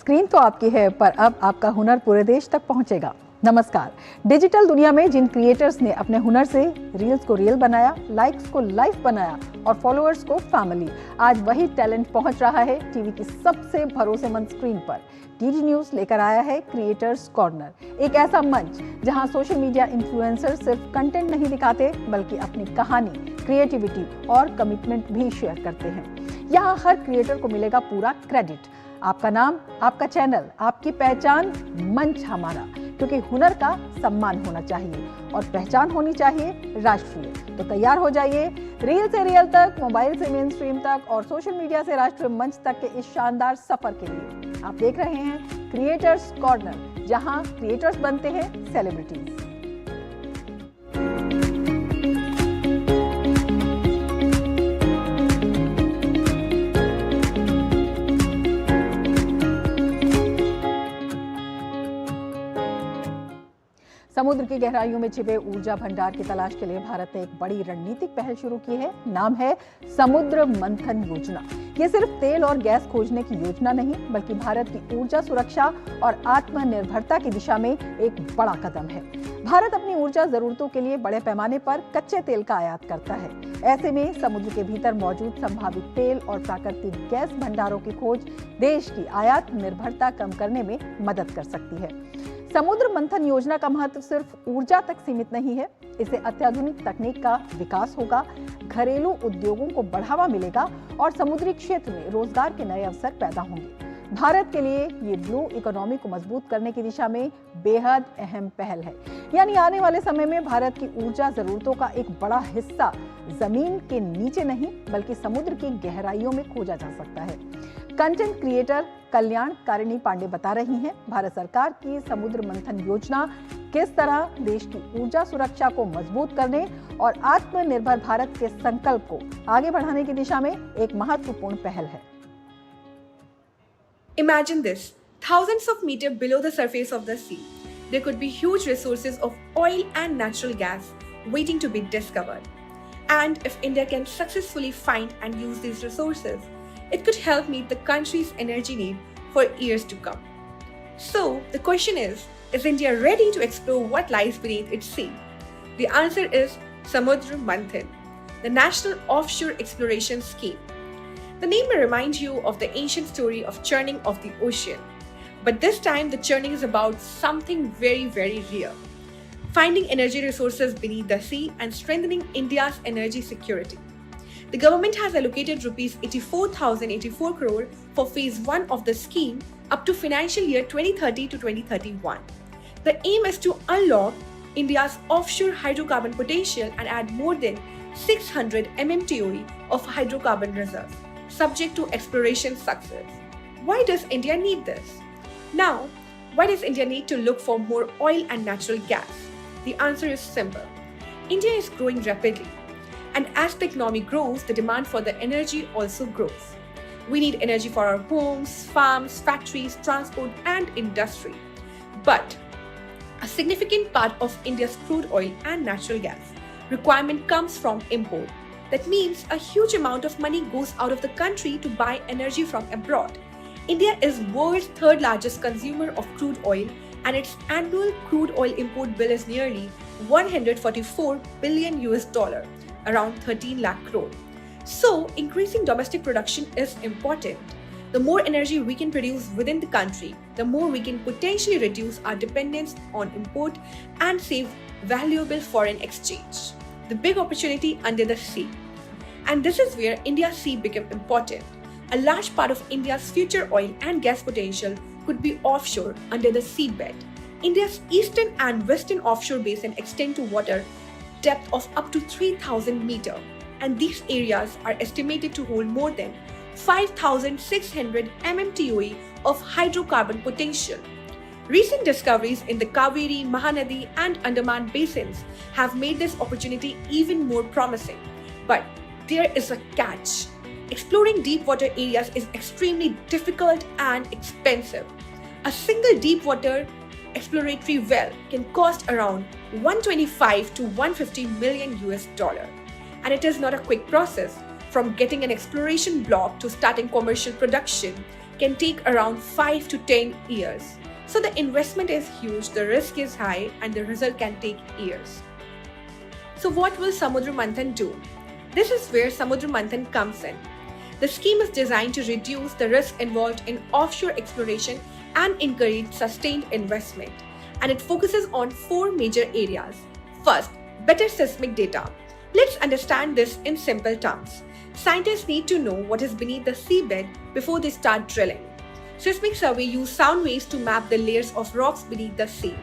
Screen तो आपकी है, पर अब आपका हुनर पूरे देश तक पहुंचेगा। नमस्कार। डिजिटल दुनिया में जिन क्रिएटर्स ने अपने हुनर से रील्स को रियल बनाया, लाइक्स को लाइफ बनाया और फॉलोअर्स को फैमिली, आज वही टैलेंट पहुंच रहा है टीवी की सबसे भरोसेमंद स्क्रीन पर। डीडी न्यूज लेकर आया है क्रिएटर्स कॉर्नर, एक ऐसा मंच जहां सोशल मीडिया इन्फ्लुएंसर सिर्फ कंटेंट नहीं दिखाते, बल्कि अपनी कहानी, क्रिएटिविटी और कमिटमेंट भी शेयर करते हैं। यहाँ हर क्रिएटर को मिलेगा पूरा क्रेडिट। आपका नाम, आपका चैनल, आपकी पहचान, मंच हमारा, क्योंकि हुनर का सम्मान होना चाहिए और पहचान होनी चाहिए राष्ट्रीय। तो तैयार हो जाइए रील से रियल तक, मोबाइल से मेन स्ट्रीम तक और सोशल मीडिया से राष्ट्रीय मंच तक के इस शानदार सफर के लिए। आप देख रहे हैं क्रिएटर्स कॉर्नर, जहां क्रिएटर्स बनते हैं सेलिब्रिटीज। समुद्र की गहराइयों में छिपे ऊर्जा भंडार की तलाश के लिए भारत ने एक बड़ी रणनीतिक पहल शुरू की है। नाम है समुद्र मंथन योजना। ये सिर्फ तेल और गैस खोजने की योजना नहीं, बल्कि भारत की ऊर्जा सुरक्षा और आत्मनिर्भरता की दिशा में एक बड़ा कदम है। भारत अपनी ऊर्जा जरूरतों के लिए बड़े पैमाने पर कच्चे तेल का आयात करता है। ऐसे में समुद्र के भीतर मौजूद संभावित तेल और प्राकृतिक गैस भंडारों की खोज देश की आयात निर्भरता कम करने में मदद कर सकती है। समुद्र मंथन योजना का महत्व सिर्फ ऊर्जा तक सीमित नहीं है। इससे अत्याधुनिक तकनीक का विकास होगा, घरेलू उद्योगों को बढ़ावा मिलेगा और समुद्री क्षेत्र में रोजगार के नए अवसर पैदा होंगे। भारत के लिए ये ब्लू इकोनॉमी को मजबूत करने की दिशा में बेहद अहम पहल है। यानी आने वाले समय में भारत की ऊर्जा जरूरतों का एक बड़ा हिस्सा जमीन के नीचे नहीं, बल्कि समुद्र की गहराइयों में खोजा जा सकता है। कंटेंट क्रिएटर कल्याण कारिणी पांडे बता रही हैं, भारत सरकार की समुद्र मंथन योजना किस तरह देश की ऊर्जा सुरक्षा को मजबूत करने और आत्मनिर्भर भारत के संकल्प को आगे बढ़ाने की दिशा में एक महत्वपूर्ण पहल है। Imagine this, thousands of meters below the surface of the sea, there could be huge resources of oil and natural gas waiting to be discovered. And if India can successfully find and use these resources, it could help meet the country's energy need for years to come. So, the question is India ready to explore what lies beneath its sea? The answer is Samudra Manthan, the National Offshore Exploration Scheme. The name may remind you of the ancient story of churning of the ocean. But this time, the churning is about something very, very real. Finding energy resources beneath the sea and strengthening India's energy security. The government has allocated Rs 84,084 crore for phase 1 of the scheme up to financial year 2030 to 2031. The aim is to unlock India's offshore hydrocarbon potential and add more than 600 MMTOE of hydrocarbon reserves, subject to exploration success. Why does India need this? Now, why does India need to look for more oil and natural gas? The answer is simple. India is growing rapidly. And as the economy grows, the demand for the energy also grows. We need energy for our homes, farms, factories, transport, and industry. But a significant part of India's crude oil and natural gas requirement comes from import. That means a huge amount of money goes out of the country to buy energy from abroad. India is world's third largest consumer of crude oil, and its annual crude oil import bill is nearly $144 billion, around 13 lakh crore. So, increasing domestic production is important. The more energy we can produce within the country, the more we can potentially reduce our dependence on import and save valuable foreign exchange. The big opportunity under the sea. And this is where India's sea became important. A large part of India's future oil and gas potential could be offshore under the seabed. India's eastern and western offshore basin extend to water depth of up to 3,000 meters, and these areas are estimated to hold more than 5,600 MMTOE of hydrocarbon potential. Recent discoveries in the Kaveri, Mahanadi, and Andaman basins have made this opportunity even more promising. But there is a catch. Exploring deep water areas is extremely difficult and expensive. A single deep water exploratory well can cost around 125 to 150 million $. And it is not a quick process. From getting an exploration block to starting commercial production, can take around 5 to 10 years. So the investment is huge, the risk is high, and the result can take years. So what will Samudra Manthan do? This is where Samudra Manthan comes in. The scheme is designed to reduce the risk involved in offshore exploration and encourage sustained investment. And it focuses on 4 major areas. First, better seismic data. Let's understand this in simple terms. Scientists need to know what is beneath the seabed before they start drilling. Seismic survey use sound waves to map the layers of rocks beneath the sea.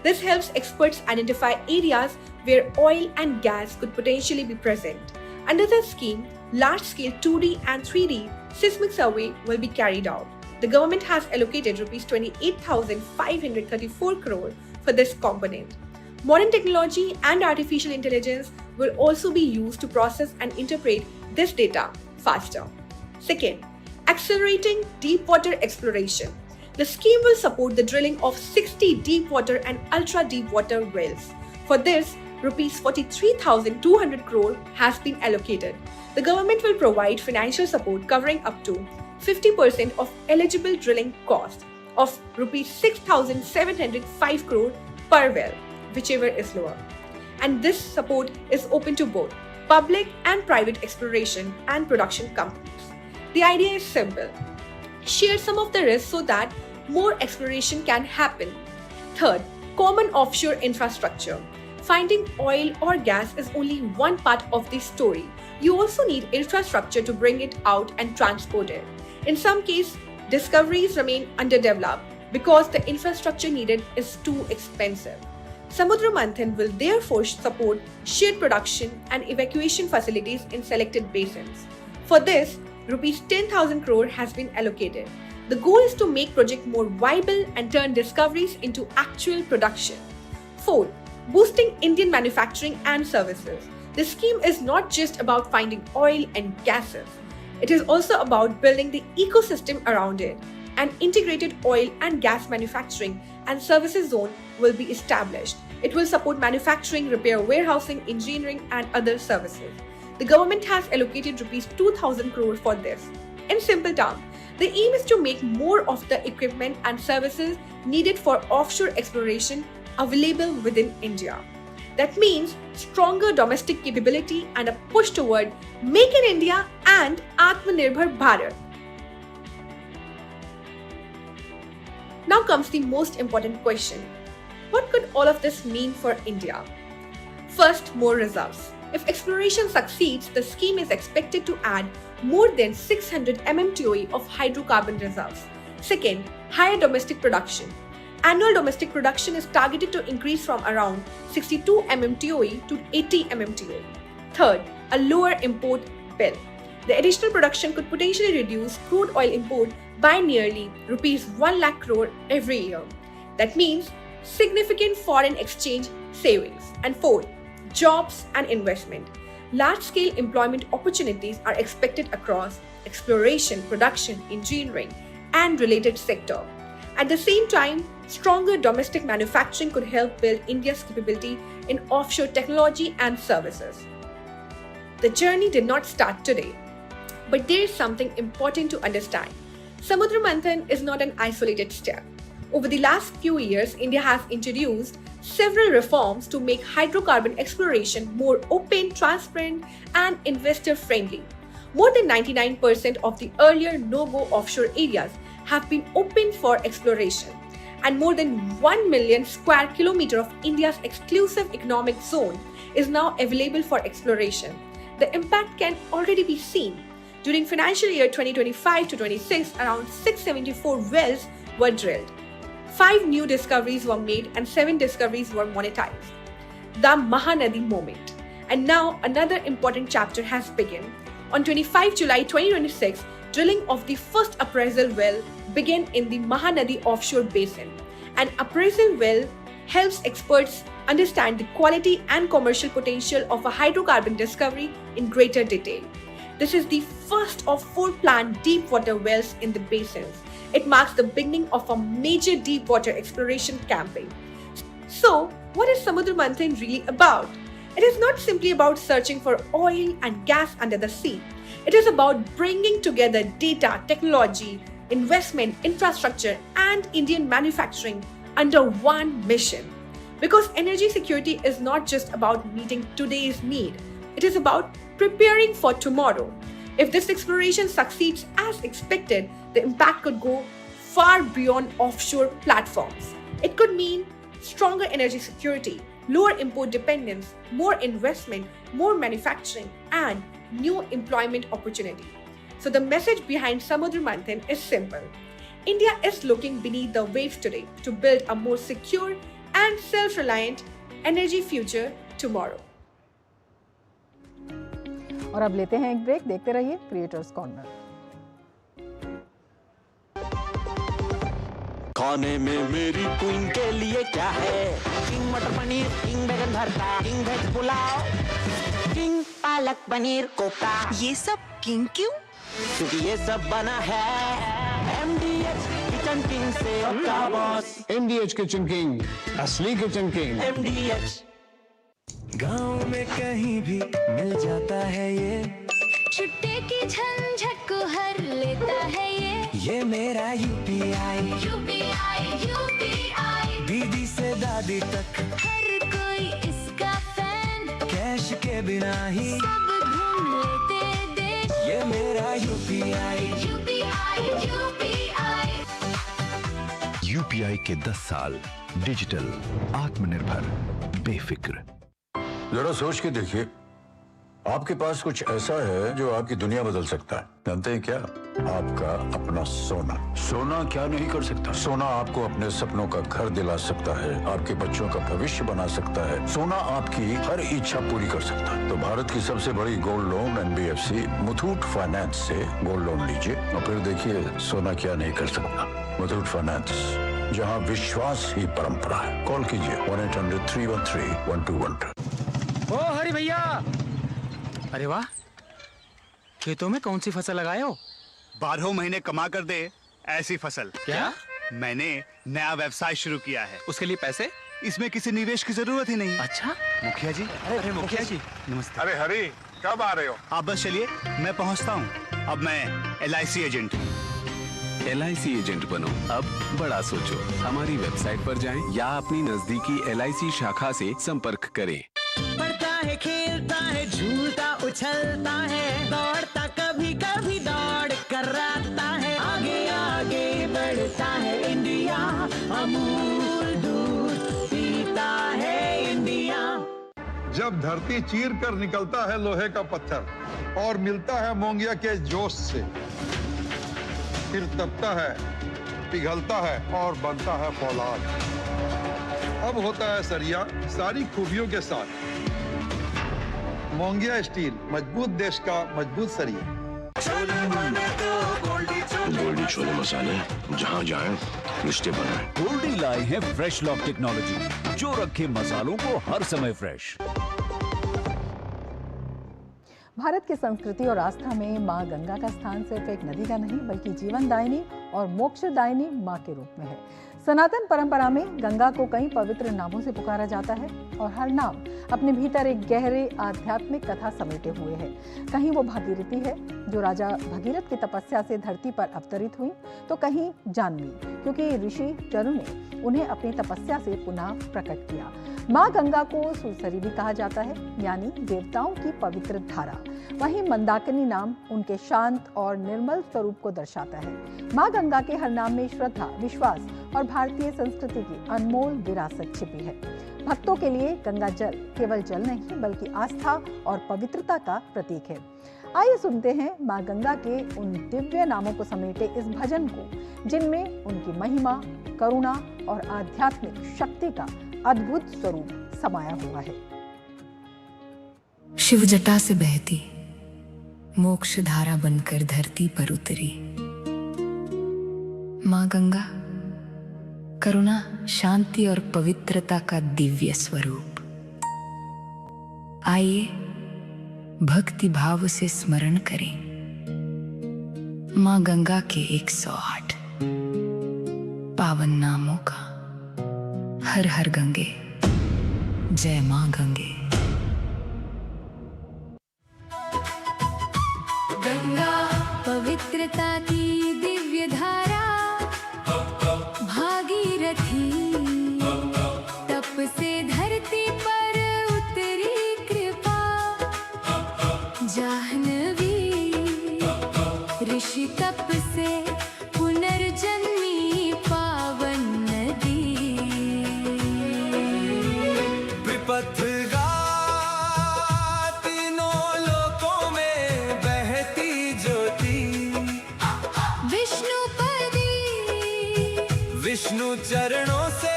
This helps experts identify areas where oil and gas could potentially be present. Under the scheme, large-scale 2D and 3D seismic survey will be carried out. The government has allocated Rs 28,534 crore for this component. Modern technology and artificial intelligence will also be used to process and interpret this data faster. Second, accelerating deep water exploration. The scheme will support the drilling of 60 deep water and ultra deep water wells. For this, Rs 43,200 crore has been allocated. The government will provide financial support covering up to 50% of eligible drilling cost of Rs 6,705 crore per well, whichever is lower. And this support is open to both public and private exploration and production companies. The idea is simple. Share some of the risk so that more exploration can happen. Third, common offshore infrastructure. Finding oil or gas is only one part of the story. You also need infrastructure to bring it out and transport it. In some cases, discoveries remain underdeveloped because the infrastructure needed is too expensive. Samudra Manthan will therefore support shared production and evacuation facilities in selected basins. For this, Rs 10,000 crore has been allocated. The goal is to make project more viable and turn discoveries into actual production. Fourth, boosting Indian manufacturing and services. The scheme is not just about finding oil and gases. It is also about building the ecosystem around it. An integrated oil and gas manufacturing and services zone will be established. It will support manufacturing, repair, warehousing, engineering, and other services. The government has allocated Rs 2,000 crore for this. In simple terms, the aim is to make more of the equipment and services needed for offshore exploration available within India. That means stronger domestic capability and a push toward Make in India and Atmanirbhar Bharat. Now comes the most important question. What could all of this mean for India? First, more reserves. If exploration succeeds, the scheme is expected to add more than 600 mmTOE of hydrocarbon reserves. Second, higher domestic production. Annual domestic production is targeted to increase from around 62 mmTOE to 80 mmTOE. Third, a lower import bill. The additional production could potentially reduce crude oil import by nearly Rs 1 lakh crore every year. That means significant foreign exchange savings. And fourth, jobs and investment. Large-scale employment opportunities are expected across exploration, production, engineering, and related sectors. At the same time, stronger domestic manufacturing could help build India's capability in offshore technology and services. The journey did not start today, but there is something important to understand. Samudra Manthan is not an isolated step. Over the last few years, India has introduced several reforms to make hydrocarbon exploration more open, transparent, and investor-friendly. More than 99% of the earlier no-go offshore areas have been opened for exploration, and more than 1 million square kilometers of India's exclusive economic zone is now available for exploration. The impact can already be seen. During financial year 2025 to 26, around 674 wells were drilled. 5 new discoveries were made and 7 discoveries were monetized. The Mahanadi moment. And now another important chapter has begun. On 25 July 2026, drilling of the first appraisal well began in the Mahanadi offshore basin. An appraisal well helps experts understand the quality and commercial potential of a hydrocarbon discovery in greater detail. This is the first of 4 planned deep water wells in the basins. It marks the beginning of a major deep water exploration campaign. So, what is Samudra Manthan really about? It is not simply about searching for oil and gas under the sea. It is about bringing together data, technology, investment, infrastructure, and Indian manufacturing under one mission. Because energy security is not just about meeting today's need, it is about preparing for tomorrow. If this exploration succeeds as expected, the impact could go far beyond offshore platforms. It could mean stronger energy security, lower import dependence, more investment, more manufacturing, and new employment opportunity. So the message behind Samudra Manthan is simple. India is looking beneath the waves today to build a more secure and self-reliant energy future tomorrow. और अब लेते हैं एक break, देखते रहिए creators corner. खाने में मेरी क्वीन के लिए क्या है? किंग मटर पनीर, किंग बैगन भरता, king veg pulao, king palak paneer kofta. ये सब किंग क्यों? क्योंकि ये सब बना है MDH किचन किंग से का बॉस। MDH किचन किंग, असली किचन किंग। MDH गांव में कहीं भी मिल जाता है ये, छुट्टे की झंझट को हर लेता है ये मेरा UPI। दीदी से दादी तक हर कोई इसका फैन, कैश के बिना ही सब घूम लेते देश। ये मेरा UPI। UPI के 10 साल डिजिटल, आत्मनिर्भर, बेफिक्र। जरा सोच के देखिए, आपके पास कुछ ऐसा है जो आपकी दुनिया बदल सकता है। जानते हैं क्या? आपका अपना सोना। सोना क्या नहीं कर सकता? सोना आपको अपने सपनों का घर दिला सकता है, आपके बच्चों का भविष्य बना सकता है। सोना आपकी हर इच्छा पूरी कर सकता है। तो भारत की सबसे बड़ी gold loan NBFC Muthoot finance से गोल्ड लोन लीजिए और फिर देखिए सोना क्या नहीं कर सकता। मुथूट फाइनेंस, जहाँ विश्वास ही परंपरा है। कॉल कीजिए 1-800-313-1212। ओ हरी भैया, अरे वाह, खेतों में कौन सी फसल लगाए हो? 12 महीने कमा कर दे ऐसी फसल। क्या? मैंने नया व्यवसाय शुरू किया है। उसके लिए पैसे? इसमें किसी निवेश की जरूरत ही नहीं। अच्छा, मुखिया जी। अरे मुखिया जी, नमस्ते। अरे हरी, कब आ रहे हो? आप बस चलिए, मैं पहुंचता हूं। अब मैं LIC एजेंट हूं। LIC एजेंट बनो, अब बड़ा सोचो। हमारी वेबसाइट पर जाएं या अपनी नजदीकी LIC शाखा से संपर्क करें। पढ़ता है, खेलता है, झूलता उछलता है, दौड़ता कभी कभी दौड़ कराता है, आगे आगे बढ़ता है इंडिया, अमूल दूध पीता है इंडिया। जब धरती चीर कर निकलता है लोहे का पत्थर और मिलता है मोंगिया के जोश से, फिर तपता है, पिघलता है और बनता है फौलाद। अब होता है सरिया सारी खूबियों के साथ। मोंगिया स्टील, मजबूत देश का मजबूत सरिया। गोल्डी छोले मसाले, जहाँ जाएं रिश्ते बनाएं। गोल्डी लाई है फ्रेश लॉक टेक्नोलॉजी, जो रखे मसालों को हर समय फ्रेश। भारत की संस्कृति और आस्था में मां गंगा का स्थान सिर्फ एक नदी का नहीं बल्कि जीवनदायिनी और मोक्षदायिनी मां के रूप में है। सनातन परंपरा में गंगा को कई पवित्र नामों से पुकारा जाता है और हर नाम अपने भीतर एक गहरे आध्यात्मिक कथा समेटे हुए है। कहीं वो भागीरथी है जो राजा भगीरथ की तपस्या से धरती पर अवतरित हुई, तो कहीं जाह्नवी, क्योंकि ऋषि चरु ने उन्हें अपनी तपस्या से पुनः प्रकट किया। माँ गंगा को सुरसरी भी कहा जाता है, यानी देवताओं की पवित्र धारा। वहीं मंदाकिनी नाम उनके शांत और निर्मल स्वरूप को दर्शाता है। माँ गंगा के हर नाम में श्रद्धा, विश्वास और भारतीय संस्कृति की अनमोल विरासत छिपी है। भक्तों के लिए गंगा जल केवल जल नहीं बल्कि आस्था और पवित्रता का प्रतीक है। आइए सुनते हैं माँ गंगा के उन दिव्य नामों को समेटे इस भजन को, जिनमें उनकी महिमा, करुणा और आध्यात्मिक शक्ति का अद्भुत स्वरूप समाया हुआ है। शिव जटा से बहती मोक्ष धारा बनकर धरती पर उतरी। माँ गंगा करुणा, शांति और पवित्रता का दिव्य स्वरूप। आइए भक्ति भाव से स्मरण करें माँ गंगा के 108 पावन नामों का। हर हर गंगे, जय माँ गंगे। गंगा पवित्रता की दिव्य धारा, न थी, तप से धरती पर उतरी कृपा। जाह्नवी ऋषि तप से पुनर्जन्मी पावन नदी। विपथगा तीनों लोकों में बहती ज्योति। विष्णुपदी विष्णु चरणों से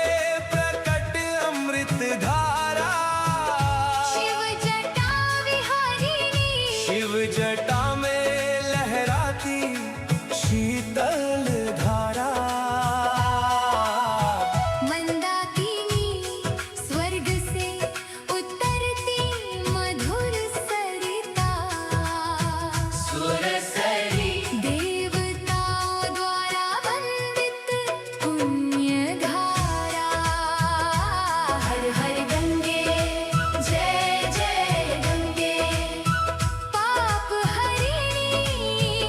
प्रकट अमृत धारा। शिव जटा विहारिणी, शिव जटा में लहराती शीतल धारा। मंदाकिनी स्वर्ग से उतरती मधुर सरिता। सुरसरी देवताओं द्वारा वंदित पुण्य धारा। हर हर गंगे जय जय गंगे, पाप हरिणी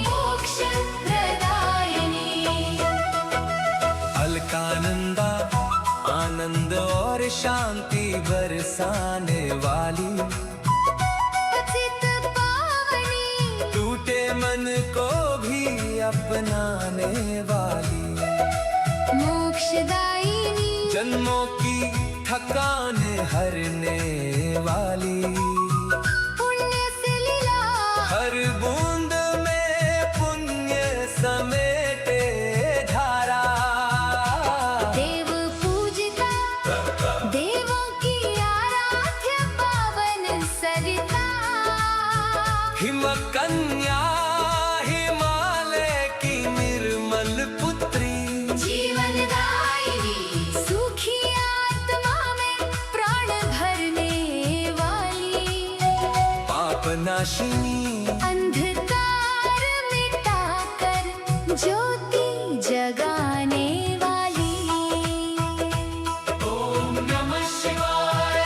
मोक्ष प्रदायिनी। अलकानंदा आनंद और शांति बरसाने वाली। पतित पावनी टूटे मन को भी अपनाने वाली। मोक्षदायिनी जन्मों की थकान हरने वाली। पुण्य से लीला हर बूंद में पुण्य समेटे धारा। देव पूजिता देवों की आराध्य पावन सरिता। हिमकन्या हिमालय की निर्मल पुत्री। जीवनदायिनी सुखी आत्मा में प्राण भरने वाली। पापनाशिनी अंधकार मिटाकर ज्योति जगाने वाली। ओम नमः शिवाय।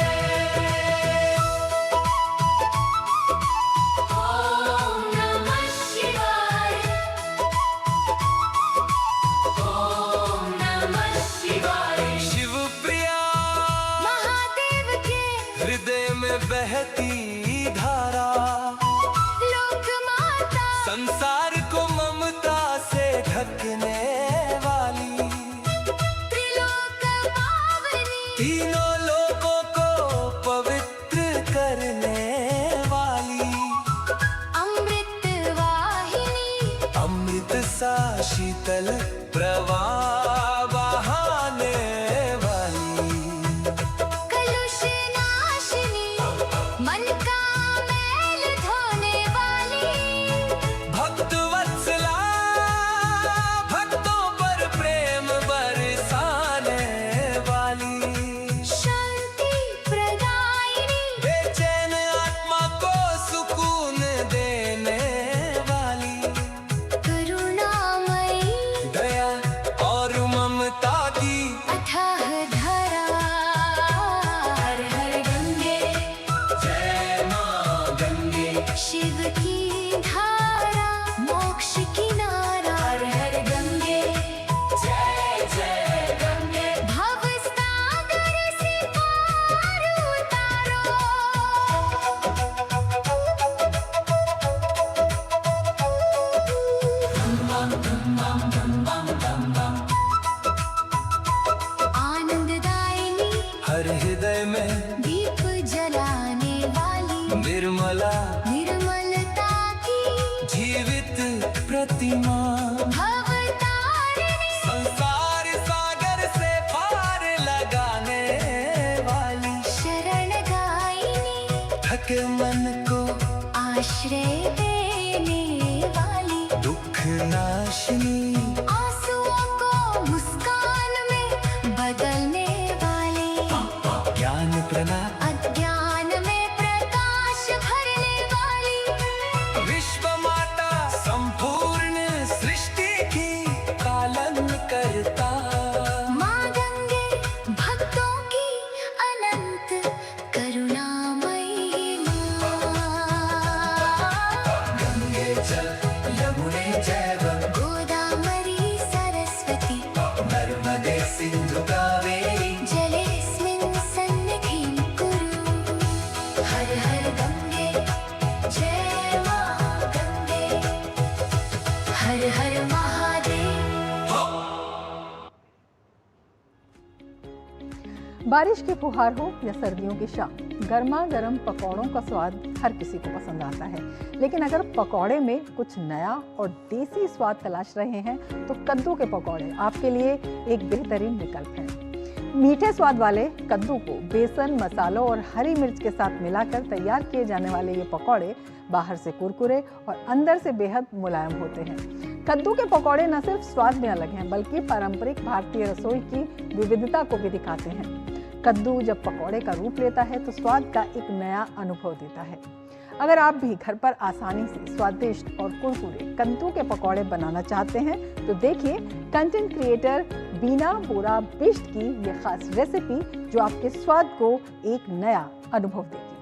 ओम नमः शिवाय। ओम नमः शिवाय। शिव प्रिया महादेव के हृदय में बहती धारा। लोक माता संसार को ममता से ढकने वाली। त्रिलोक पावनी तीनों लोकों को पवित्र करने वाली। अमृत वाहिनी अमृत सा शीतल प्रवाह बहाने वाली। कलुष नाशिनी मन का मैल धोने वाली। भक्त वत्सला भक्तों पर प्रेम बरसाने वाली। शांति प्रदायिनी बेचैन आत्मा को सुकून देने वाली। करुणामयी दया और ममता की अथाह धारा। हर हर गंगे जय मां गंगे। शिव की धारा मोक्ष किनारा। हर हर गंगे जय जय गंगे। भव सागर से पार उतारो। आनंददायिनी हर हृदय में दीप जलाने वाली। निर्मला निर्मलता की जीवित प्रतिमा। भवतारिणी संसार सागर से पार लगाने वाली। शरण गायिनी थके मन को आश्रय देने वाली। दुख नाशिनी आंसुओं को मुस्कान में बदलने वाली। ज्ञान प्रणाम अज्ञान में प्रकाश भरने वाली। विश्व माता संपूर्ण सृष्टि की पालन करता। माँ गंगे भक्तों की अनंत करुणामयी माँ। बारिश की फुहार हो या सर्दियों की शाम, गर्मा गर्म पकौड़ों का स्वाद हर किसी को पसंद आता है। लेकिन अगर पकौड़े में कुछ नया और देसी स्वाद तलाश रहे हैं तो कद्दू के पकौड़े आपके लिए एक बेहतरीन विकल्प है। मीठे स्वाद वाले कद्दू को बेसन, मसालों और हरी मिर्च के साथ मिलाकर तैयार किए जाने वाले ये पकौड़े बाहर से कुरकुरे और अंदर से बेहद मुलायम होते हैं। कद्दू के पकौड़े न सिर्फ स्वाद में अलग हैं बल्कि पारंपरिक भारतीय रसोई की विविधता को भी दिखाते हैं। कद्दू जब पकौड़े का रूप लेता है तो स्वाद का एक नया अनुभव देता है। अगर आप भी घर पर आसानी से स्वादिष्ट और कुरकुरे कद्दू के पकौड़े बनाना चाहते हैं तो देखिए कंटेंट क्रिएटर बीना बोरा बिष्ट की ये खास रेसिपी जो आपके स्वाद को एक नया अनुभव देगी।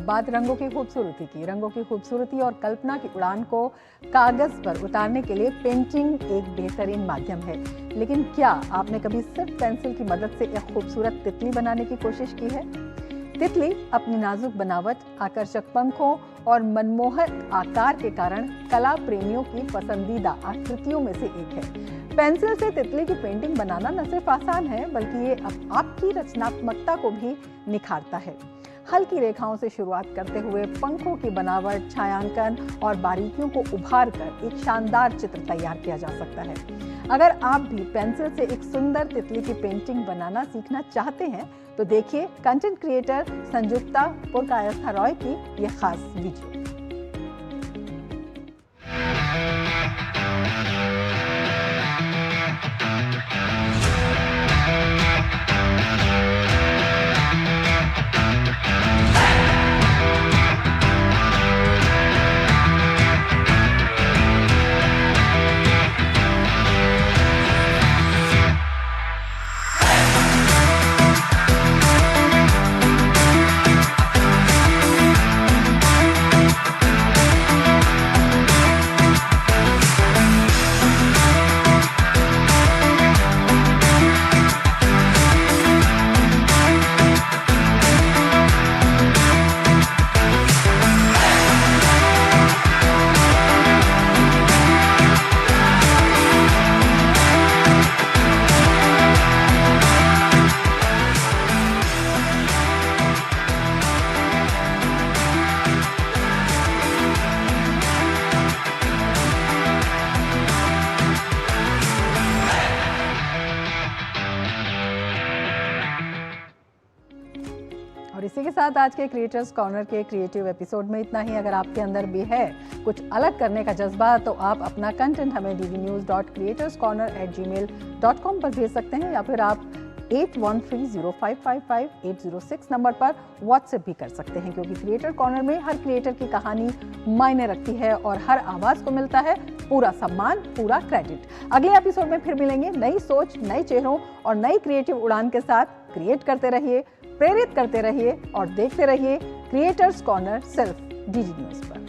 बात रंगों की खूबसूरती की। रंगों की खूबसूरती और कल्पना की उड़ान को कागज पर उतारने के लिए पेंटिंग एक बेहतरीन माध्यम है। लेकिन क्या आपने कभी सिर्फ पेंसिल की मदद से एक खूबसूरत तितली बनाने की कोशिश की है? तितली अपनी नाजुक बनावट, आकर्षक पंखों और मनमोहक आकार के कारण कला प्रेमियों की पसंदीदा आकृतियों में से एक है। पेंसिल से तितली की पेंटिंग बनाना न सिर्फ आसान है बल्कि ये आपकी रचनात्मकता को भी निखारता है। हल्की रेखाओं से शुरुआत करते हुए पंखों की बनावट, छायांकन और बारीकियों को उभार कर एक शानदार चित्र तैयार किया जा सकता है। अगर आप भी पेंसिल से एक सुंदर तितली की पेंटिंग बनाना सीखना चाहते हैं तो देखिए कंटेंट क्रिएटर संयुक्ता पुरकायस्था रॉय की यह खास वीडियो। और इसी के साथ आज के क्रिएटर्स कॉर्नर के क्रिएटिव एपिसोड में इतना ही। अगर आपके अंदर भी है कुछ अलग करने का जज्बा तो आप अपना कंटेंट हमें ddnews.creatorscorner@gmail.com पर भेज सकते हैं या फिर आप 8130555806 नंबर पर व्हाट्सएप भी कर सकते हैं, क्योंकि क्रिएटर कॉर्नर में हर क्रिएटर की कहानी मायने रखती है और हर आवाज को मिलता है पूरा सम्मान, पूरा क्रेडिट। अगले एपिसोड में फिर मिलेंगे नई सोच, नए चेहरों और नई क्रिएटिव उड़ान के साथ। क्रिएट करते रहिए, प्रेरित करते रहिए और देखते रहिए क्रिएटर्स कॉर्नर सिर्फ डीडी न्यूज पर।